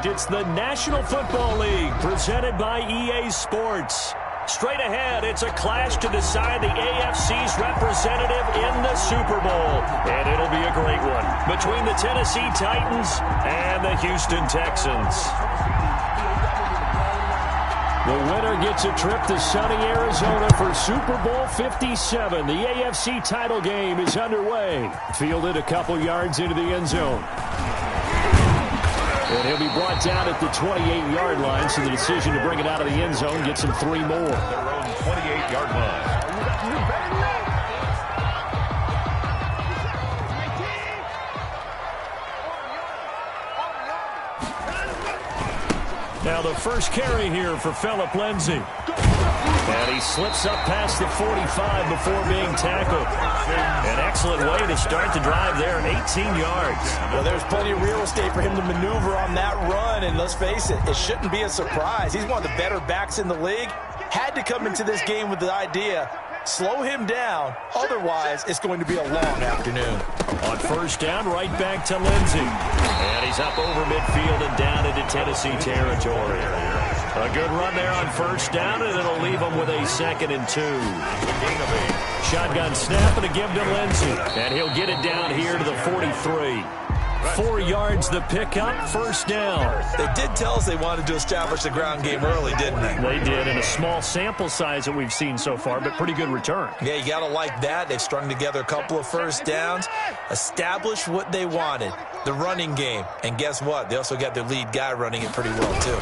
It's the National Football League presented by EA Sports. Straight ahead, it's a clash to decide the AFC's representative in the Super Bowl. And it'll be a great one between the Tennessee Titans and the Houston Texans. The winner gets a trip to sunny Arizona for Super Bowl 57. The AFC title game is underway. Fielded a couple yards into the end zone. And he'll be brought down at the 28-yard line, so the decision to bring it out of the end zone gets him 3 more. Their own 28-yard line. Now the first carry here for Phillip Lindsay. And he slips up past the 45 before being tackled. An excellent way to start the drive there, 18 yards. Well, there's plenty of real estate for him to maneuver on that run, and let's face it, it shouldn't be a surprise. He's one of the better backs in the league. Had to come into this game with the idea, slow him down, otherwise it's going to be a long afternoon. On first down, right back to Lindsay. And he's up over midfield and down into Tennessee territory. A good run there on first down, and it'll leave him with a 2nd and 2. Shotgun snap and a give to Lindsay. And he'll get it down here to the 43. 4 yards the pickup, first down. They did tell us they wanted to establish the ground game early, didn't they? They did, in a small sample size that we've seen so far, but pretty good return. Yeah, you got to like that. They've strung together a couple of first downs, established what they wanted, the running game. And guess what? They also got their lead guy running it pretty well, too.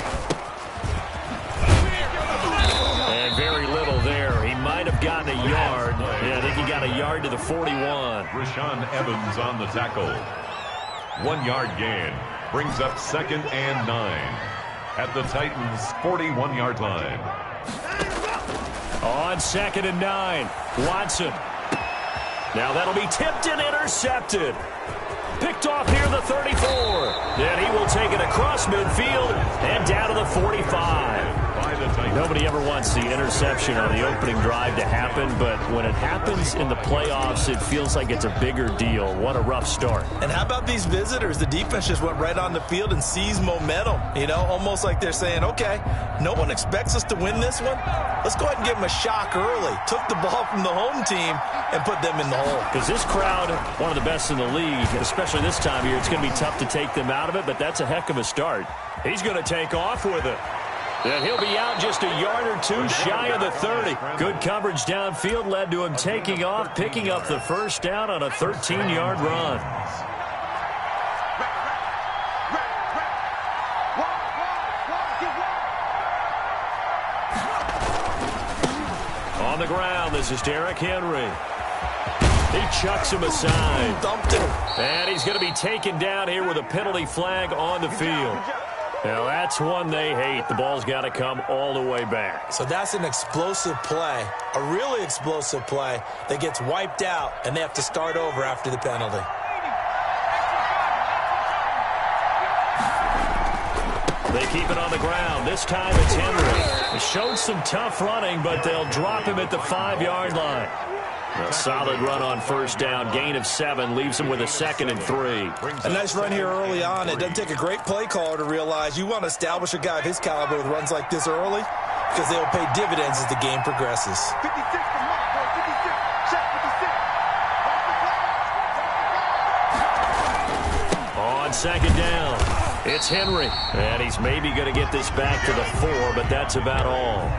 And very little there. He might have gotten a yard. Yeah, I think he got a yard to the 41. Rashaan Evans on the tackle. 1-yard gain brings up 2nd and 9 at the Titans' 41-yard line. On 2nd and 9, Watson. Now that'll be tipped and intercepted. Picked off near the 34. Then he will take it across midfield and down to the 45. Nobody ever wants the interception on the opening drive to happen, but when it happens in the playoffs, it feels like it's a bigger deal. What a rough start. And how about these visitors? The defense just went right on the field and seized momentum. You know, almost like they're saying, okay, no one expects us to win this one. Let's go ahead and give them a shock early. Took the ball from the home team and put them in the hole. Because this crowd, one of the best in the league, especially this time of year, it's going to be tough to take them out of it, but that's a heck of a start. He's going to take off with it. And he'll be out just a yard or two shy of the 30. Good coverage downfield led to him taking off, picking up the first down on a 13-yard run. On the ground, this is Derrick Henry. He chucks him aside. Dumped him. And he's going to be taken down here with a penalty flag on the field. Now, that's one they hate. The ball's got to come all the way back. So that's an explosive play, a really explosive play that gets wiped out, and they have to start over after the penalty. They keep it on the ground. This time it's Henry. It showed some tough running, but they'll drop him at the 5-yard line. A solid run on first down. Gain of 7 leaves him with a 2nd and 3. A nice run here early on. It doesn't take a great play caller to realize you want to establish a guy of his caliber with runs like this early because they will pay dividends as the game progresses. On 2nd down, it's Henry. And he's maybe going to get this back to the 4, but that's about all.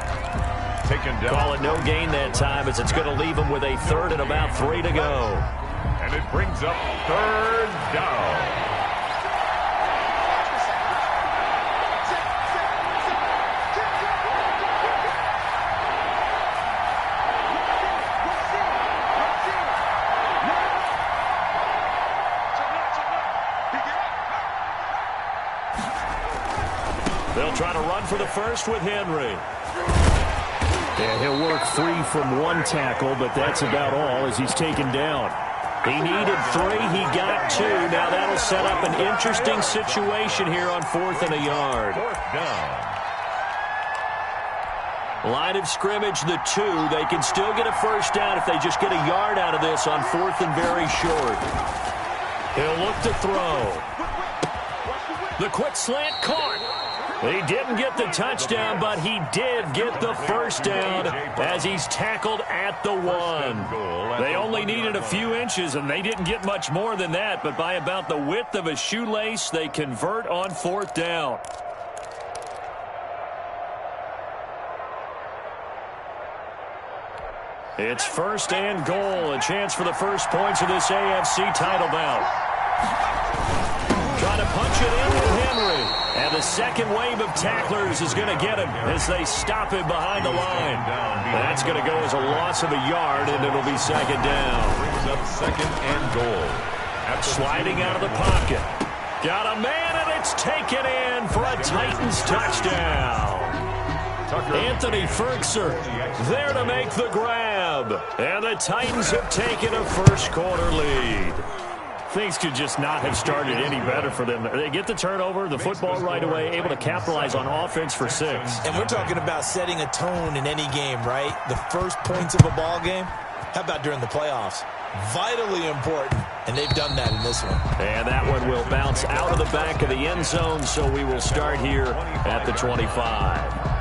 Taken down. Call it no gain that time as it's going to leave him with a 3rd and about 3 to go. And it brings up 3rd down. They'll try to run for the first with Henry. Yeah, he'll work free from one tackle, but that's about all as he's taken down. He needed 3. He got 2. Now that'll set up an interesting situation here on 4th and a yard. 4th down. Line of scrimmage, the 2. They can still get a first down if they just get a yard out of this on 4th and very short. He'll look to throw. The quick slant caught. He didn't get the touchdown, but he did get the first down as he's tackled at the 1. They only needed a few inches, and they didn't get much more than that, but by about the width of a shoelace, they convert on 4th down. It's 1st and goal, a chance for the first points of this AFC title bout. Trying to punch it in with Henry. And the second wave of tacklers is going to get him as they stop him behind the line. That's going to go as a loss of a yard, and it'll be 2nd down. Brings up 2nd and goal. Sliding out of the pocket. Got a man, and it's taken in for a Titans touchdown. Anthony Ferkser there to make the grab. And the Titans have taken a first-quarter lead. Things could just not have started any better for them. They get the turnover, the football right away, able to capitalize on offense for 6. And we're talking about setting a tone in any game, right? The first points of a ball game. How about during the playoffs? Vitally important, and they've done that in this one. And that one will bounce out of the back of the end zone, so we will start here at the 25.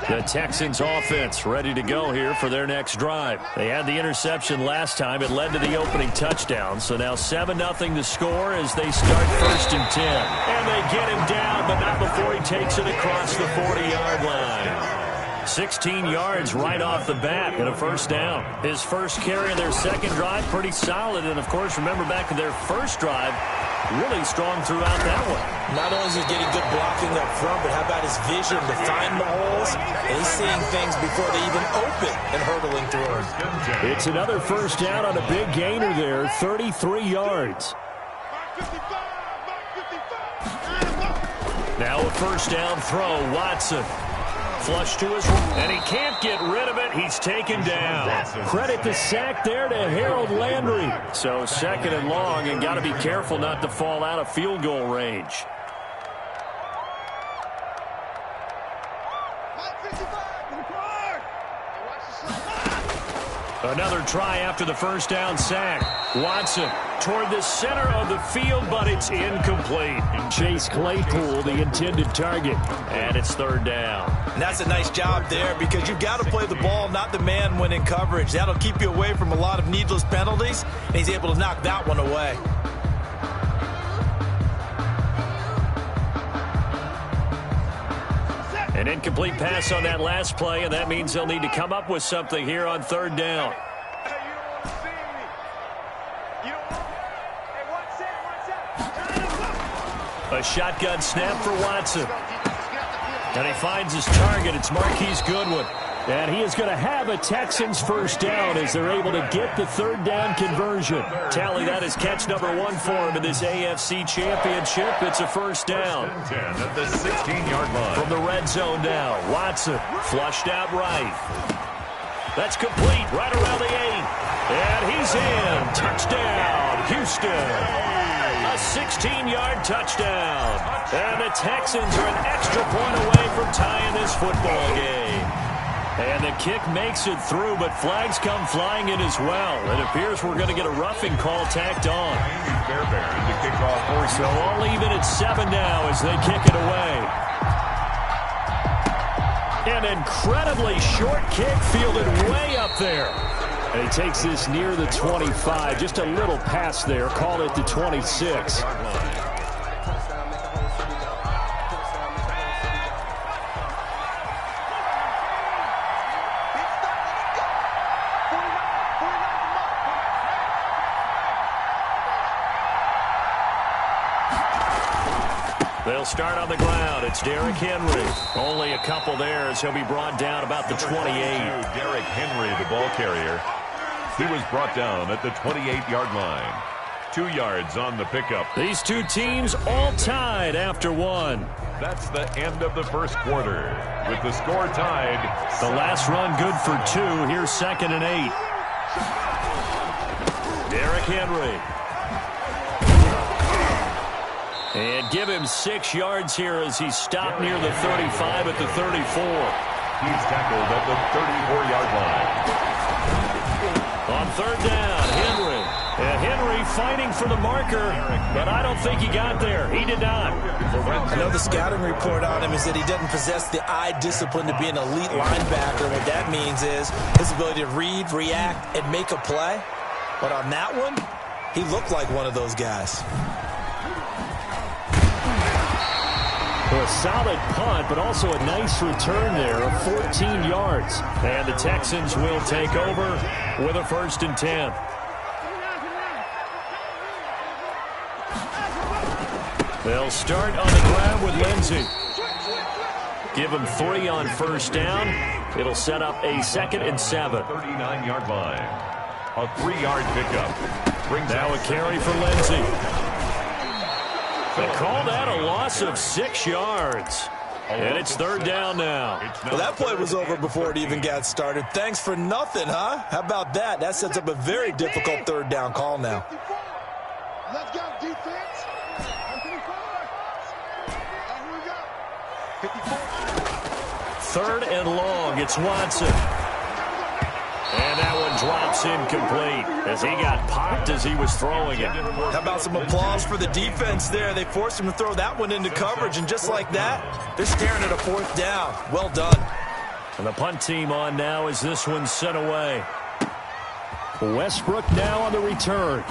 The Texans offense ready to go here for their next drive. They had the interception last time. It led to the opening touchdown. So now 7-0 to score as they start 1st and 10. And they get him down, but not before he takes it across the 40-yard line. 16 yards right off the bat and a 1st down. His first carry of their second drive, pretty solid. And, of course, remember back to their first drive, really strong throughout that one. Not only is he getting good blocking up front, but how about his vision to find the holes? And he's seeing things before they even open and hurtling through them. It's another 1st down on a big gainer there, 33 yards. Now a 1st down throw, Watson. Flush to his right, and he can't get rid of it. He's taken down. Credit the sack there to Harold Landry. So 2nd and long, and got to be careful not to fall out of field goal range. Another try after the 1st down sack. Watson toward the center of the field, but it's incomplete. Chase Claypool, the intended target, and it's 3rd down. And that's a nice job there because you've got to play the ball, not the man when in coverage. That'll keep you away from a lot of needless penalties, and he's able to knock that one away. An incomplete pass on that last play, and that means they'll need to come up with something here on 3rd down. A shotgun snap for Watson. And he finds his target. It's Marquise Goodwin. And he is going to have a Texans 1st down as they're able to get the 3rd down conversion. Tally, that is catch number 1 for him in this AFC Championship. It's a 1st down. At the 16-yard line. From the red zone now, Watson flushed out right. That's complete right around the 8. And he's in. Touchdown, Houston. A 16-yard touchdown. And the Texans are an extra point away from tying this football game. And the kick makes it through, but flags come flying in as well. It appears we're going to get a roughing call tacked on. So all even at 7 now as they kick it away. An incredibly short kick fielded way up there. And he takes this near the 25. Just a little pass there. Call it the 26. They'll start on the ground. It's Derrick Henry. Only a couple there as he'll be brought down about the 28. Derrick Henry, the ball carrier. He was brought down at the 28-yard line. 2 yards on the pickup. These two teams all tied after 1. That's the end of the first quarter. With the score tied. The last run good for 2. Here's 2nd and 8. Derrick Henry. And give him 6 yards here as he stopped near the 35 at the 34. He's tackled at the 34-yard line. On third down, Henry. And Henry fighting for the marker, but I don't think he got there. He did not. I know the scouting report on him is that he doesn't possess the eye discipline to be an elite linebacker. What that means is his ability to read, react, and make a play. But on that one, he looked like one of those guys. A solid punt, but also a nice return there of 14 yards. And the Texans will take over with a 1st and 10. They'll start on the ground with Lindsey. Give him 3 on 1st down. It'll set up a 2nd and 7. 39-yard line. A 3-yard pickup. Now a carry for Lindsey. They call that a loss of 6 yards. And it's 3rd down now. Well, that play was over before it even got started. Thanks for nothing, huh? How about that? That sets up a very difficult 3rd down call now. Let's go, defense. 3rd and long. It's Watson. And that one drops incomplete as he got popped as he was throwing it. How about some applause for the defense there? They forced him to throw that one into coverage, and just like that, they're staring at a 4th down. Well done. And the punt team on now as this one's sent away. Westbrook now on the return.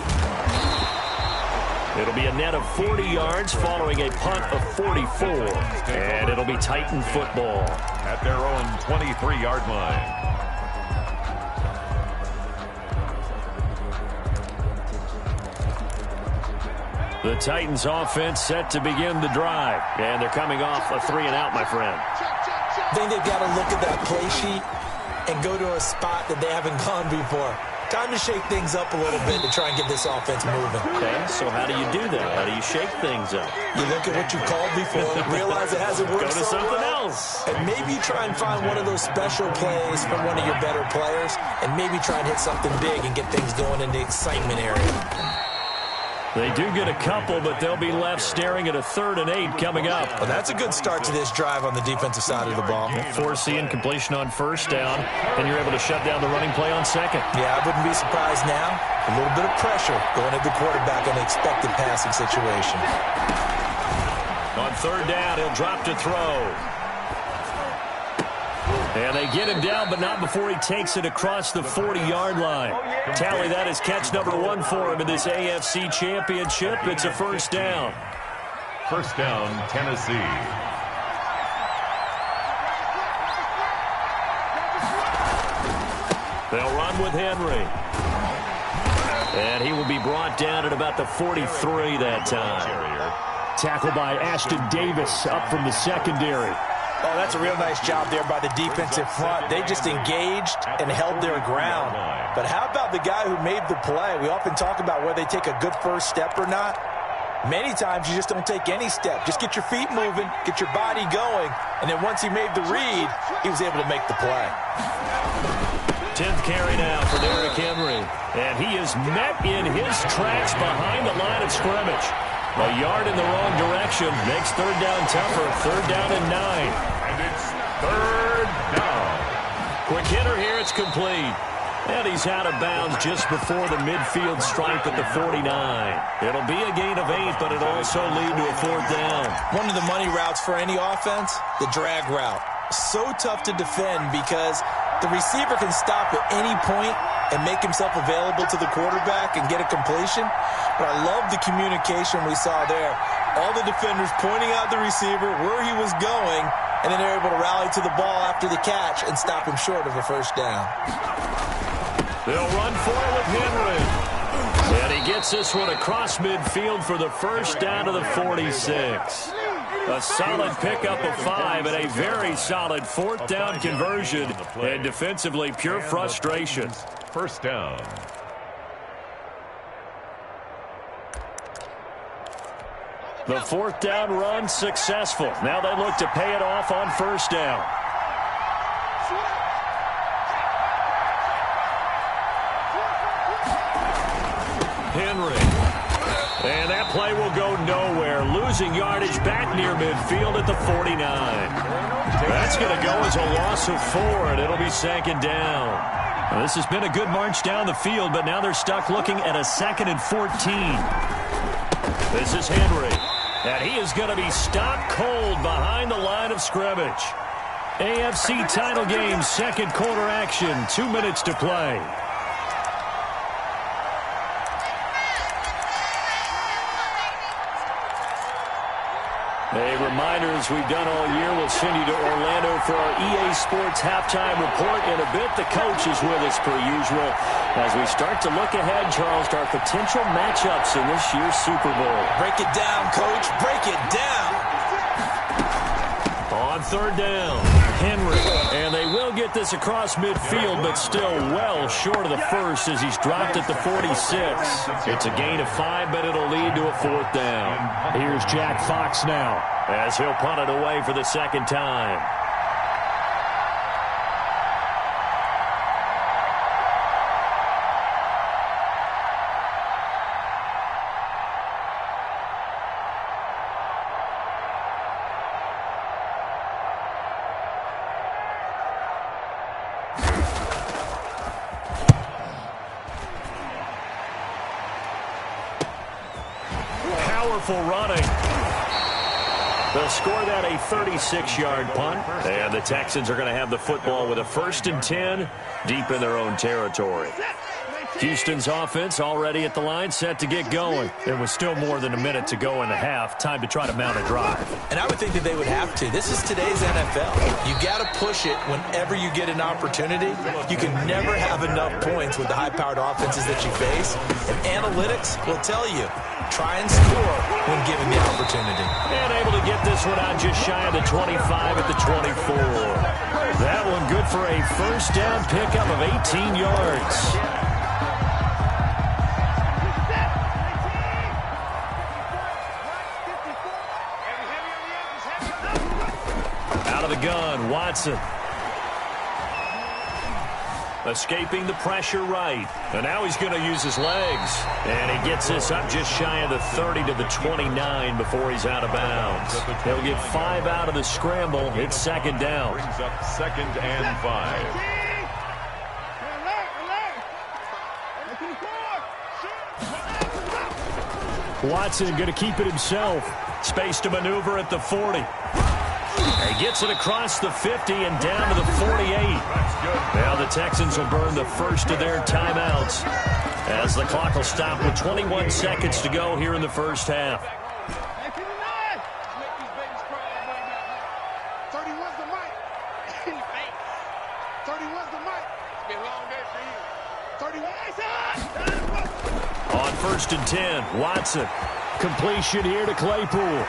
It'll be a net of 40 yards following a punt of 44. And it'll be Titan football. At their own 23-yard line. The Titans offense set to begin the drive. And they're coming off a 3 and out, my friend. I think they've got to look at that play sheet and go to a spot that they haven't gone before. Time to shake things up a little bit to try and get this offense moving. Okay, so how do you do that? How do you shake things up? You look at what you called before, realize it hasn't worked Go to so something well, else. and maybe try and find one of those special plays from one of your better players, and maybe try and hit something big and get things going in the excitement area. They do get a couple, but they'll be left staring at a 3rd and 8 coming up. Well, that's a good start to this drive on the defensive side of the ball. Force the incompletion on 1st down, and you're able to shut down the running play on 2nd. Yeah, I wouldn't be surprised now. A little bit of pressure going at the quarterback in an expected passing situation. On 3rd down, he'll drop to throw. And they get him down, but not before he takes it across the 40-yard line. Tally, that is catch number 1 for him in this AFC Championship. It's a 1st down. 1st down, Tennessee. They'll run with Henry. And he will be brought down at about the 43 that time. Tackled by Ashton Davis up from the secondary. Oh, that's a real nice job there by the defensive front. They just engaged and held their ground. But how about the guy who made the play? We often talk about whether they take a good first step or not. Many times you just don't take any step. Just get your feet moving, get your body going, and then once he made the read, he was able to make the play. 10th carry now for Derrick Henry. And he is met in his tracks behind the line of scrimmage. A yard in the wrong direction makes 3rd down tougher. 3rd down and 9. And it's 3rd down. Quick hitter here. It's complete. And he's out of bounds just before the midfield stripe at the 49. It'll be a gain of 8, but it'll also lead to a 4th down. One of the money routes for any offense, the drag route. So tough to defend because the receiver can stop at any point and make himself available to the quarterback and get a completion. But I love the communication we saw there. All the defenders pointing out the receiver, where he was going, and then they're able to rally to the ball after the catch and stop him short of a 1st down. They'll run for it with Henry. And he gets this one across midfield for the 1st down to the 46. A solid pickup of 5 and a very solid 4th down conversion. And defensively, pure frustration. 1st down. The 4th down run successful. Now they look to pay it off on 1st down. Henry. And that play will go nowhere. Loses losing yardage back near midfield at the 49. That's going to go as a loss of 4, and it'll be 2nd down. Now, this has been a good march down the field, but now they're stuck looking at a 2nd and 14. This is Henry, and he is going to be stopped cold behind the line of scrimmage. AFC title game, 2nd quarter action, 2 minutes to play. A reminder, as we've done all year, we'll send you to Orlando for our EA Sports halftime report. In a bit, the coach is with us per usual as we start to look ahead, Charles, to our potential matchups in this year's Super Bowl. Break it down, Coach. Break it down. On 3rd down, Henry. And they will get this across midfield, but still well short of the first as he's dropped at the 46. It's a gain of 5, but it'll lead to a 4th down. Here's Jack Fox now as he'll punt it away for the 2nd time. Powerful running. They'll score that a 36-yard punt, and the Texans are going to have the football with a 1st and 10 deep in their own territory. Houston's offense already at the line, set to get going. There was still more than a minute to go in the half. Time to try to mount a drive. And I would think that they would have to. This is today's NFL. You got to push it whenever you get an opportunity. You can never have enough points with the high-powered offenses that you face. And analytics will tell you, try and score when given the opportunity. And able to get this one out just shy of the 25 at the 24. That one good for a 1st down pickup of 18 yards. The gun, Watson. Escaping the pressure right. And now he's going to use his legs. And he gets this up just shy of the 30 to the 29 before he's out of bounds. He'll get 5 out of the scramble. It's 2nd down. Brings up 2nd and 5. Watson going to keep it himself. Space to maneuver at the 40. He gets it across the 50 and down to the 48. Now the Texans will burn the first of their timeouts as the clock will stop with 21 seconds to go here in the 1st half. 31's the mic. 31's the mic. It's been a long day for you. 31. On 1st and 10, Watson. Completion here to Claypool.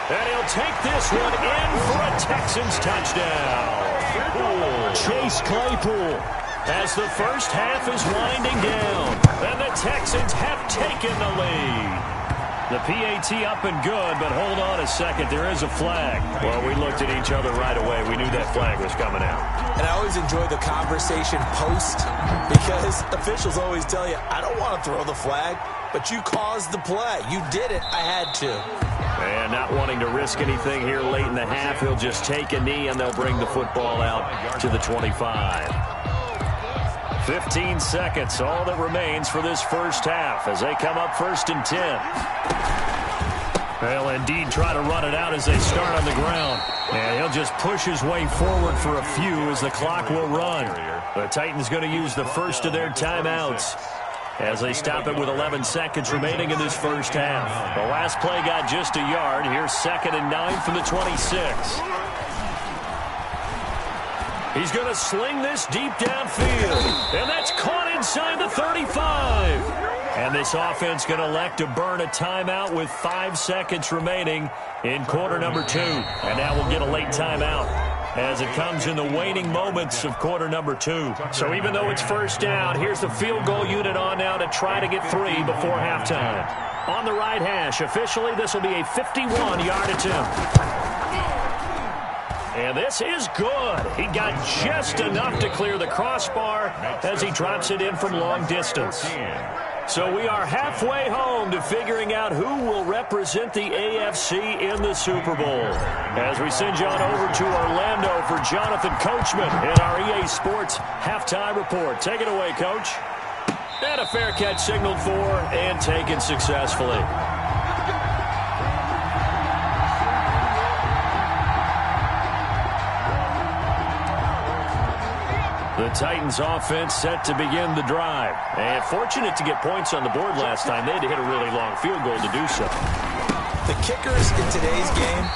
And he'll take this one in for a Texans touchdown. Chase Claypool as the 1st half is winding down. And the Texans have taken the lead. The PAT up and good, but hold on a second. There is a flag. Well, we looked at each other right away. We knew that flag was coming out. And I always enjoy the conversation post because officials always tell you, I don't want to throw the flag, but you caused the play. You did it. I had to. And not wanting to risk anything here late in the half, he'll just take a knee and they'll bring the football out to the 25. 15 seconds, all that remains for this 1st half as they come up 1st and 10. They'll indeed try to run it out as they start on the ground. And he'll just push his way forward for a few as the clock will run. The Titans going to use the first of their timeouts as they stop it with 11 seconds remaining in this 1st half. The last play got just a yard. Here's 2nd and 9 from the 26. He's going to sling this deep downfield. And that's caught inside the 35. And this offense going to elect to burn a timeout with 5 seconds remaining in quarter number 2. And now we'll get a late timeout as it comes in the waning moments of quarter number 2. So even though it's 1st down, here's the field goal unit on now to try to get 3 before halftime. On the right hash, officially this will be a 51-yard attempt. And this is good. He got just enough to clear the crossbar as he drops it in from long distance. So we are halfway home to figuring out who will represent the AFC in the Super Bowl. As we send you on over to Orlando for Jonathan Coachman in our EA Sports Halftime Report. Take it away, Coach. And a fair catch signaled for and taken successfully. The Titans offense set to begin the drive. And fortunate to get points on the board last time. They had to hit a really long field goal to do so. The kickers in today's game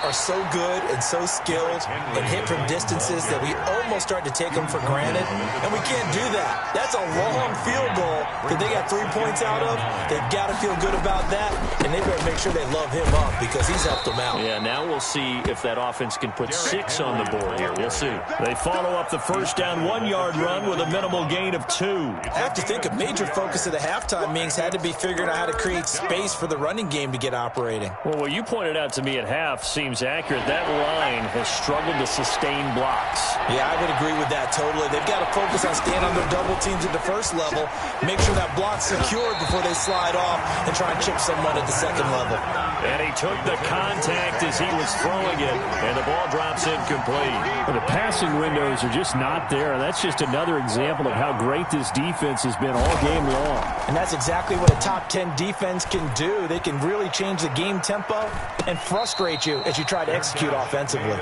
are so good and so skilled and hit from distances that we almost start to take them for granted. And we can't do that. That's a long field goal that they got 3 points out of. They've got to feel good about that, and they better make sure they love him up because he's helped them out. Yeah, now we'll see if that offense can put 6 on the board here. We'll see. They follow up the first down 1-yard run with a minimal gain of 2. I have to think a major focus of the halftime meetings had to be figuring out how to create space for the running game to get operating. Well, what you pointed out to me at half seems accurate. That line has struggled to sustain blocks. Yeah, I would agree with that totally. They've got to focus on staying on their double teams at the first level, make sure that block's secured before they slide off and try and chip someone at the second level. And he took the contact as he was throwing it, and the ball drops incomplete. Well, the passing windows are just not there, and that's just another example of how great this defense has been all game long. And that's exactly what a top 10 defense can do. They can really change the game tempo and frustrate you as you try to execute offensively.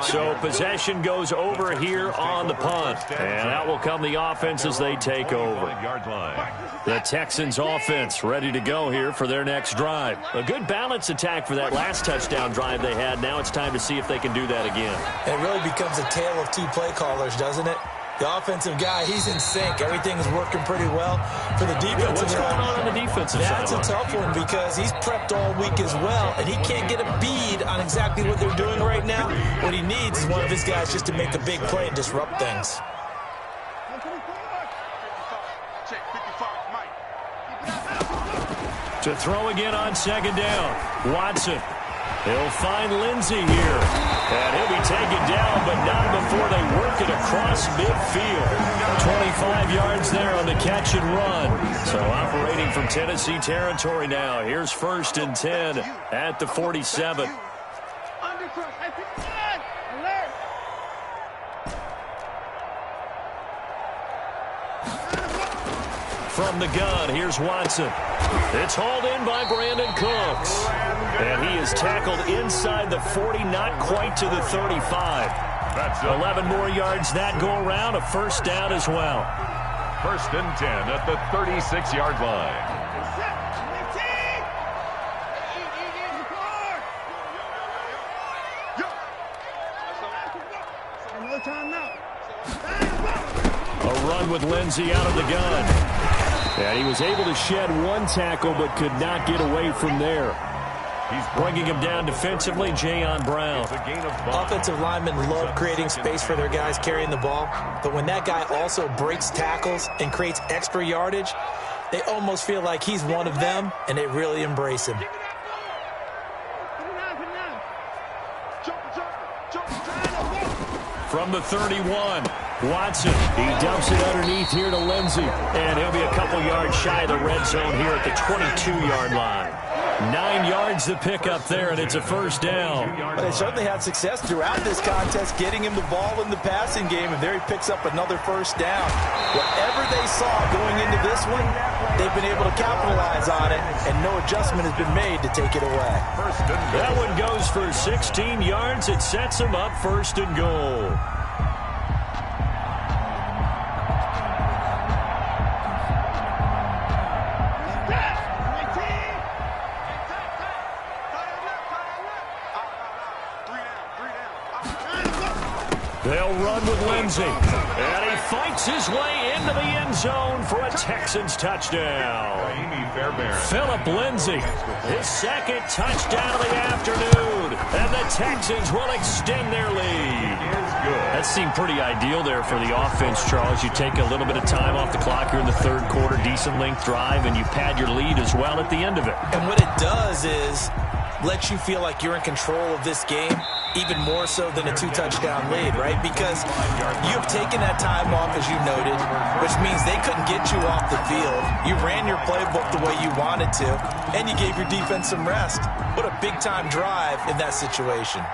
So possession goes over here on the punt, and out will come the offense as they take over. The Texans offense ready to go here for their next drive. A good balance attack for that last touchdown drive they had. Now it's time to see if they can do that again. And it really becomes a tale of two play callers, doesn't it? The offensive guy, he's in sync. Everything is working pretty well for the defensive What's going on the defensive side? That's a tough one because he's prepped all week as well, and he can't get a bead on exactly what they're doing right now. What he needs is one of his guys just to make a big play and disrupt things. To throw again on second down. Watson. He'll find Lindsey here. And he'll be taken down, but not before they work it across midfield. 25 yards there on the catch and run. So operating from Tennessee territory now. Here's 1st and 10 at the 47. From the gun, here's Watson. It's hauled in by Brandon Cooks. And he is tackled inside the 40, not quite to the 35. 11 more yards that go around, a first down as well. 1st and 10 at the 36-yard line. A run with Lindsey out of the gun. And he was able to shed one tackle but could not get away from there. He's bringing him down defensively, Jayon Brown. Offensive linemen love creating space for their guys carrying the ball, but when that guy also breaks tackles and creates extra yardage, they almost feel like he's one of them, and they really embrace him. From the 31, Watson. He dumps it underneath here to Lindsey. And he'll be a couple yards shy of the red zone here at the 22-yard line. 9 yards to pick up there, and it's a first down. But they certainly had success throughout this contest getting him the ball in the passing game, and there he picks up another first down. Whatever they saw going into this one, they've been able to capitalize on it, and no adjustment has been made to take it away. That one goes for 16 yards. It sets him up 1st and goal. They'll run with Lindsey. And he fights his way into the end zone for a Texans touchdown. Phillip Lindsey, his 2nd touchdown of the afternoon. And the Texans will extend their lead. That seemed pretty ideal there for the offense, Charles. You take a little bit of time off the clock here in the 3rd quarter, decent length drive, and you pad your lead as well at the end of it. And what it does is let you feel like you're in control of this game even more so than a 2-touchdown lead, right? Because you've taken that time off, as you noted, which means they couldn't get you off the field. You ran your playbook the way you wanted to, and you gave your defense some rest. What a big-time drive in that situation.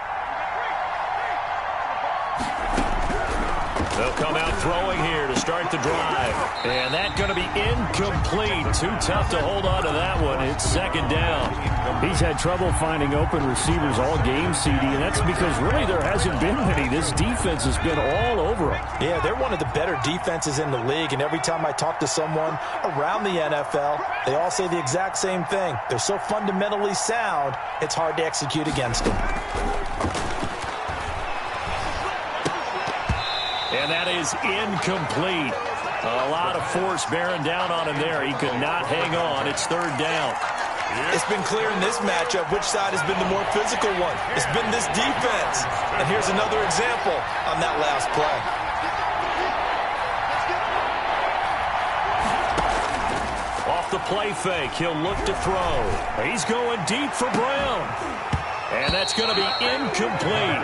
They'll come out throwing here to start the drive. And that's going to be incomplete. Too tough to hold on to that one. It's second down. He's had trouble finding open receivers all game, CD, and that's because really there hasn't been many. This defense has been all over him. Yeah, they're one of the better defenses in the league, and every time I talk to someone around the NFL, they all say the exact same thing. They're so fundamentally sound, it's hard to execute against them. And that is incomplete. A lot of force bearing down on him there. He could not hang on. It's third down. It's been clear in this matchup which side has been the more physical one. It's been this defense. And here's another example on that last play. Off the play fake, he'll look to throw. He's going deep for Brown. And that's going to be incomplete.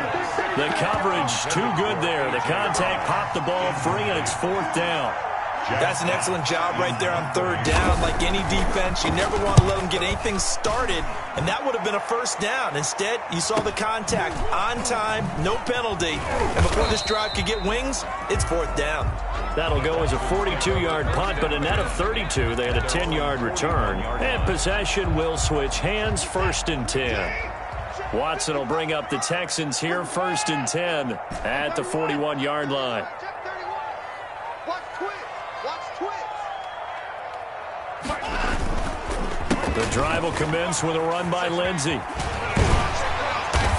The coverage too good there. The contact popped the ball free, and it's fourth down. That's an excellent job right there on third down. Like any defense, you never want to let them get anything started, and that would have been a first down. Instead, you saw the contact on time, no penalty, and before this drive could get wings, it's fourth down. That'll go as a 42-yard punt, but a net of 32. They had a 10-yard return, and possession will switch hands, first and 10. Watson will bring up the Texans here, first and 10 at the 41-yard line. The drive will commence with a run by Lindsey.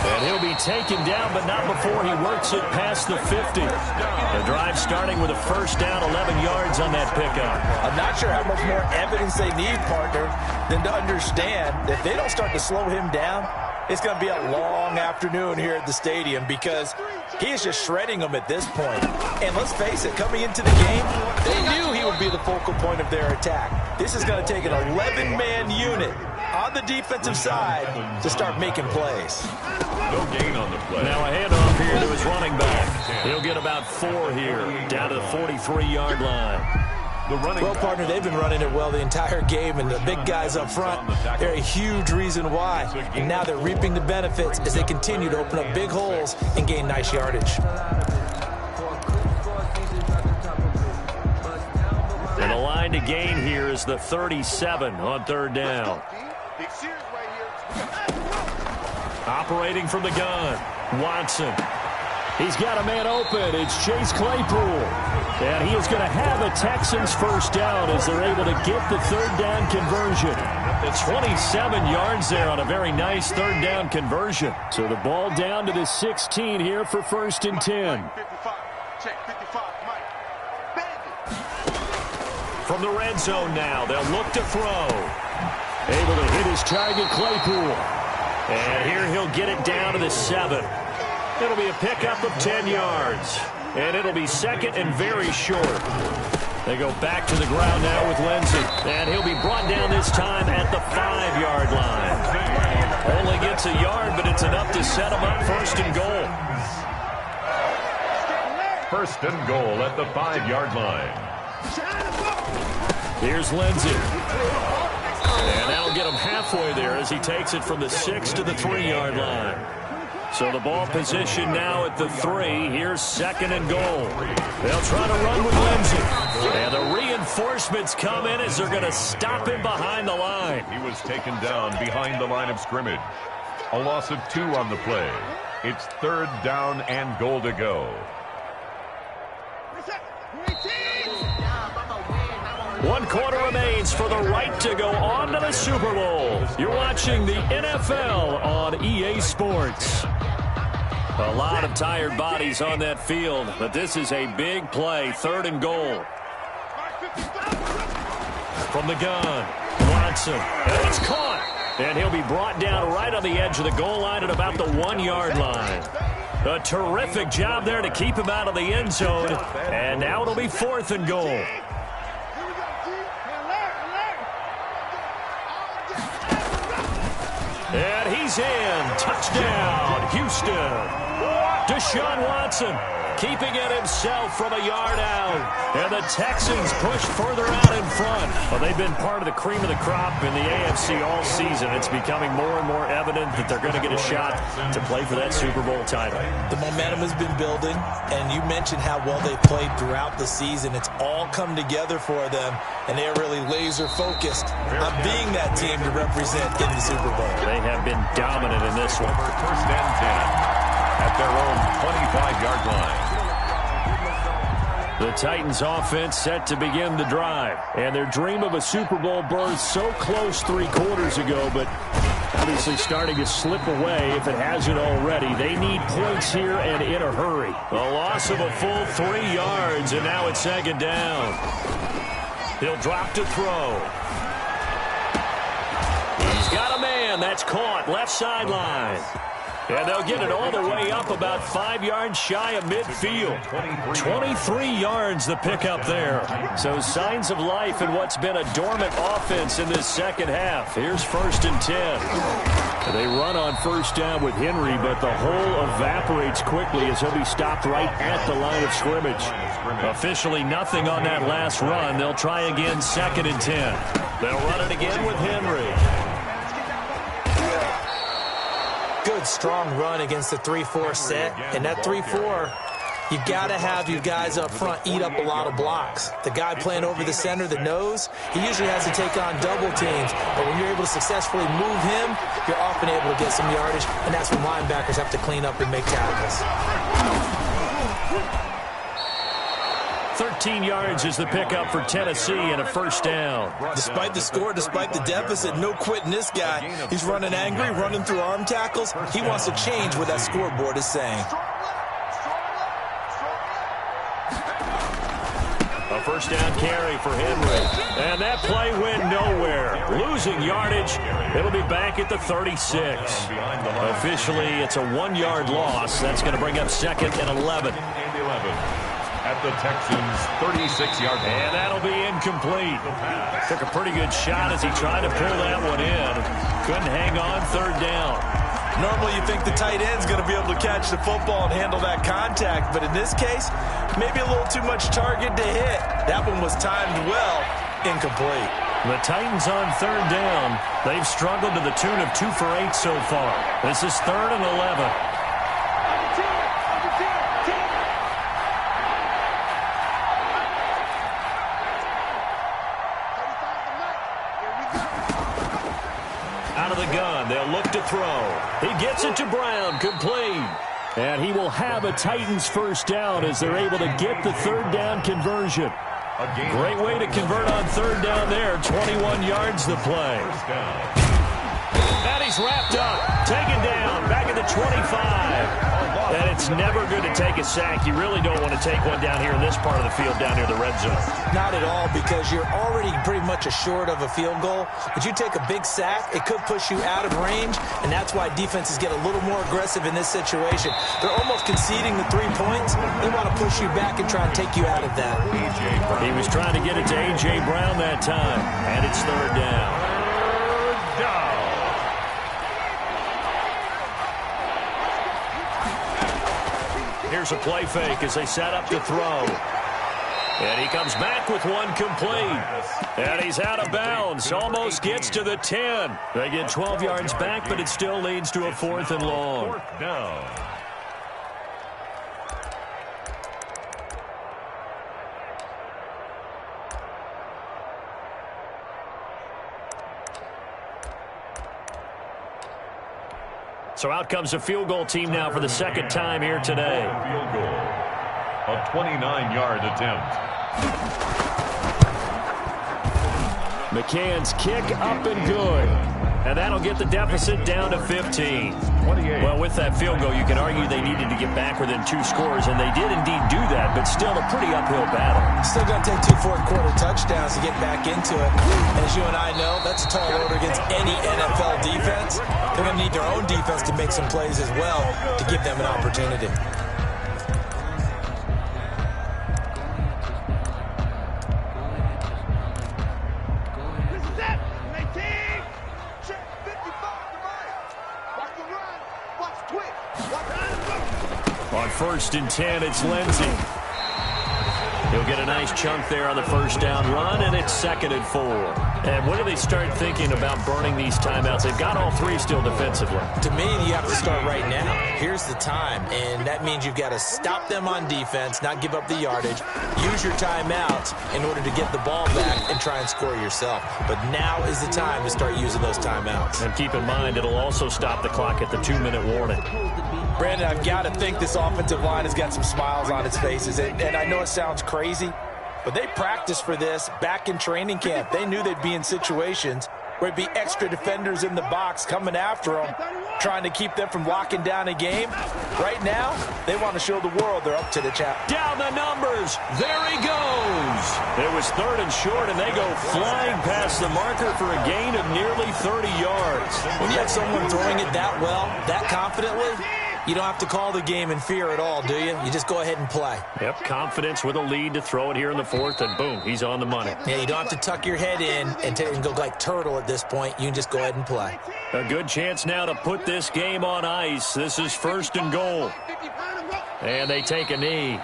And he'll be taken down, but not before he works it past the 50. The drive starting with a first down, 11 yards on that pickup. I'm not sure how much more evidence they need, partner, than to understand that if they don't start to slow him down, it's going to be a long afternoon here at the stadium because he is just shredding them at this point. And let's face it, coming into the game, they knew he would be the focal point of their attack. This is going to take an 11-man unit on the defensive side to start making plays. No gain on the play. Now a handoff here to his running back. He'll get about 4 here, down to the 43-yard line. Well, partner, they've been running it well the entire game, and the big guys up front, they're a huge reason why. And now they're reaping the benefits as they continue to open up big holes and gain nice yardage. And the line to gain here is the 37 on third down. Operating from the gun, Watson. He's got a man open. It's Chase Claypool. And he is going to have a Texans first down as they're able to get the third down conversion. It's 27 yards there on a very nice third down conversion. So the ball down to the 16 here for first and 10. From the red zone now, they'll look to throw. Able to hit his target, Claypool. And here he'll get it down to the 7. It'll be a pickup of 10 yards. And it'll be second and very short. They go back to the ground now with Lindsey. And he'll be brought down this time at the 5-yard line. Only gets a yard, but it's enough to set him up first and goal. First and goal at the 5-yard line. Here's Lindsey. And that'll get him halfway there as he takes it from the 6 to the 3-yard line. So the ball position now at the 3. Here's second and goal. They'll try to run with Lindsey. And the reinforcements come in as they're going to stop him behind the line. He was taken down behind the line of scrimmage. A loss of 2 on the play. It's third down and goal to go. 1 quarter remains for the right to go on to the Super Bowl. You're watching the NFL on EA Sports. A lot of tired bodies on that field, but this is a big play, third and goal. From the gun, Watson. And it's caught. And he'll be brought down right on the edge of the goal line at about the 1-yard line. A terrific job there to keep him out of the end zone. And now it'll be fourth and goal. And he's in. Touchdown, Houston. Deshaun Watson keeping it himself from a yard out. And the Texans push further out in front. Well, they've been part of the cream of the crop in the AFC all season. It's becoming more and more evident that they're going to get a shot to play for that Super Bowl title. The momentum has been building, and you mentioned how well they played throughout the season. It's all come together for them, and they are really laser-focused on being that team to represent in the Super Bowl. They have bbeen dominant in this one. First and 10 at their own 25-yard line. The Titans offense set to begin the drive. And their dream of a Super Bowl berth so close 3 quarters ago, but obviously starting to slip away if it hasn't already. They need points here and in a hurry. A loss of a full 3 yards, and now it's second down. He'll drop to throw. He's got a man. That's caught. Left sideline. And they'll get it all the way up about 5 yards shy of midfield. 23 yards the pickup there. So signs of life in what's been a dormant offense in this second half. Here's first and 10. They run on first down with Henry, but the hole evaporates quickly as he'll be stopped right at the line of scrimmage. Officially nothing on that last run. They'll try again second and 10. They'll run it again with Henry. Good, strong run against the 3-4 set. And that 3-4, you've got to have your guys up front eat up a lot of blocks. The guy playing over the center, the nose, he usually has to take on double teams. But when you're able to successfully move him, you're often able to get some yardage. And that's when linebackers have to clean up and make tackles. 13 yards is the pickup for Tennessee and a first down. Despite the score, despite the deficit, no quitting this guy. He's running angry, running through arm tackles. He wants to change what that scoreboard is saying. A first down carry for Henry. And that play went nowhere. Losing yardage. It'll be back at the 36. Officially, it's a 1-yard loss. That's going to bring up second and 11. At the Texans' 36-yard line. And that'll be incomplete. Took a pretty good shot as he tried to pull that one in. Couldn't hang on third down. Normally you think the tight end's going to be able to catch the football and handle that contact, but in this case, maybe a little too much target to hit. That one was timed well, incomplete. The Titans on third down. They've struggled to the tune of 2 for 8 so far. This is third and 11. Out of the gun, they'll look to throw. He gets it to Brown, complete. And he will have a Titans first down as they're able to get the third down conversion. Great way to convert on third down there. 21 yards the play. And he's wrapped up, taken down, back at the 25. And it's never good to take a sack. You really don't want to take one down here in this part of the field, down near the red zone. Not at all, because you're already pretty much assured of a field goal. But you take a big sack, it could push you out of range, and that's why defenses get a little more aggressive in this situation. They're almost conceding the 3 points. They want to push you back and try and take you out of that. He was trying to get it to A.J. Brown that time, and it's third down. Here's a play fake as they set up to throw. And he comes back with one complete. And he's out of bounds. Almost gets to the 10. They get 12 yards back, but it still leads to a 4th and long. 4th down. So out comes a field goal team now for the second time here today. Field goal. A 29-yard attempt. McCann's kick up and good. And that'll get the deficit down to 15. 28. Well, with that field goal, you can argue they needed to get back within 2 scores, and they did indeed do that, but still a pretty uphill battle. Still going to take 2 fourth-quarter touchdowns to get back into it. And as you and I know, that's a tall order against any NFL defense. They're going to need their own defense to make some plays as well to give them an opportunity. On 1st and 10, it's Lindsey. He'll get a nice chunk there on the first down run, and it's 2nd and 4. And when do they start thinking about burning these timeouts? They've got all 3 still defensively. To me, you have to start right now. Here's the time, and that means you've got to stop them on defense, not give up the yardage, use your timeouts in order to get the ball back and try and score yourself. But now is the time to start using those timeouts. And keep in mind, it'll also stop the clock at the 2-minute warning. Brandon, I've got to think this offensive line has got some smiles on its faces. And I know it sounds crazy, but they practiced for this back in training camp. They knew they'd be in situations where it'd be extra defenders in the box coming after them, trying to keep them from locking down a game. Right now, they want to show the world they're up to the challenge. Down the numbers. There he goes. It was 3rd and short, and they go flying past the marker for a gain of nearly 30 yards. When you have someone throwing it that well, that confidently, you don't have to call the game in fear at all, do you? You just go ahead and play. Yep, confidence with a lead to throw it here in the 4th, and boom, he's on the money. Yeah, you don't have to tuck your head in and go like turtle at this point. You can just go ahead and play. A good chance now to put this game on ice. This is 1st and goal. And they take a knee.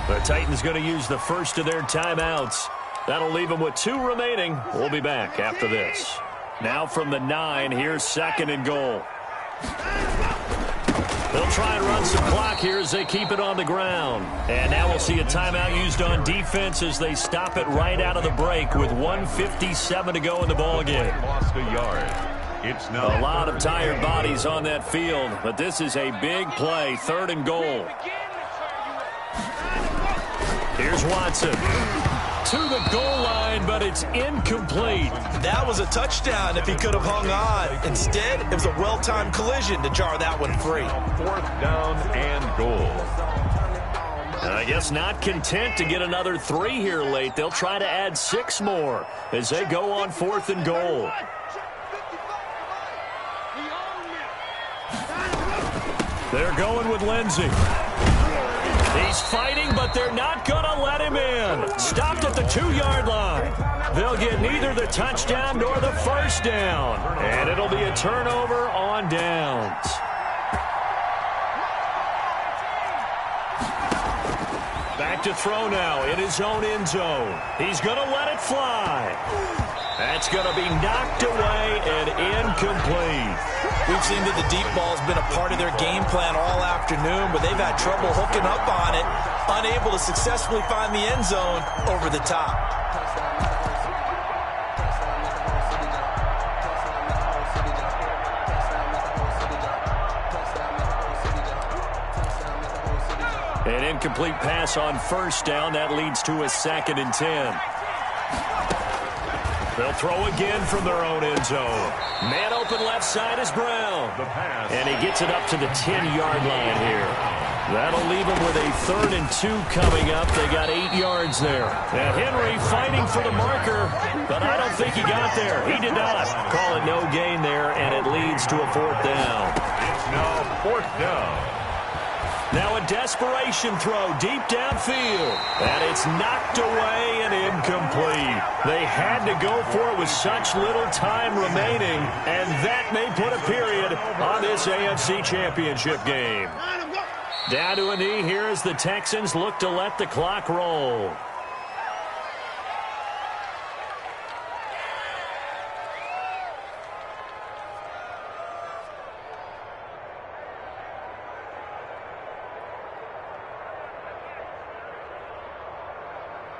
The Titans going to use the first of their timeouts. That'll leave them with 2 remaining. We'll be back after this. Now from the 9, here's 2nd and goal. They'll try and run some clock here as they keep it on the ground. And now we'll see a timeout used on defense as they stop it right out of the break with 1:57 to go in the ballgame. Lost a yard. It's now a lot of tired bodies on that field, but this is a big play, 3rd and goal. Here's Watson. To the goal line, but it's incomplete. That was a touchdown if he could have hung on. Instead, it was a well-timed collision to jar that one free. 4th down and goal. I guess not content to get another 3 here late. They'll try to add 6 more as they go on 4th and goal. They're going with Lindsey. He's fighting, but they're not going to let him in. Stopped at the 2-yard line. They'll get neither the touchdown nor the first down. And it'll be a turnover on downs. Back to throw now in his own end zone. He's going to let it fly. That's going to be knocked away and incomplete. We've seen that the deep ball's been a part of their game plan all afternoon, but they've had trouble hooking up on it, unable to successfully find the end zone over the top. An incomplete pass on first down. That leads to a 2nd and 10. They'll throw again from their own end zone. Man open left side is Brown. And he gets it up to the 10-yard line here. That'll leave him with a 3rd and 2 coming up. They got 8 yards there. And Henry fighting for the marker, but I don't think he got there. He did not. Call it no gain there, and it leads to a 4th down. It's now 4th down. Now a desperation throw deep downfield. And it's knocked away and incomplete. They had to go for it with such little time remaining. And that may put a period on this AFC Championship game. Down to a knee here as the Texans look to let the clock roll.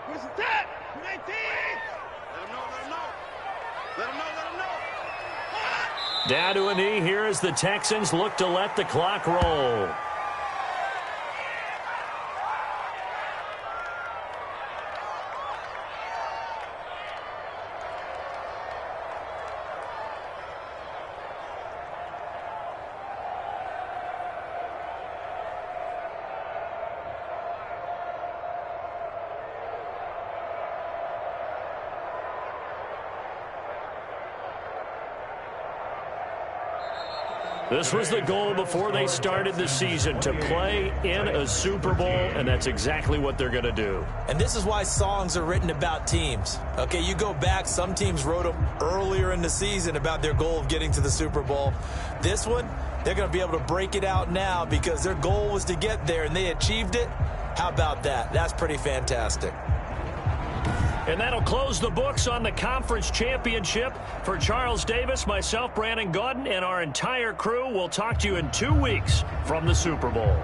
Where's the tap? 19! Let him know, let him know. Let him know, let him know. Down to a knee here as the Texans look to let the clock roll. This was the goal before they started the season, to play in a Super Bowl, and that's exactly what they're going to do. And this is why songs are written about teams. Okay, you go back, some teams wrote them earlier in the season about their goal of getting to the Super Bowl. This one, they're going to be able to break it out now because their goal was to get there, and they achieved it. How about that? That's pretty fantastic. And that'll close the books on the conference championship. For Charles Davis, myself, Brandon Gaudin, and our entire crew, we'll talk to you in 2 weeks from the Super Bowl.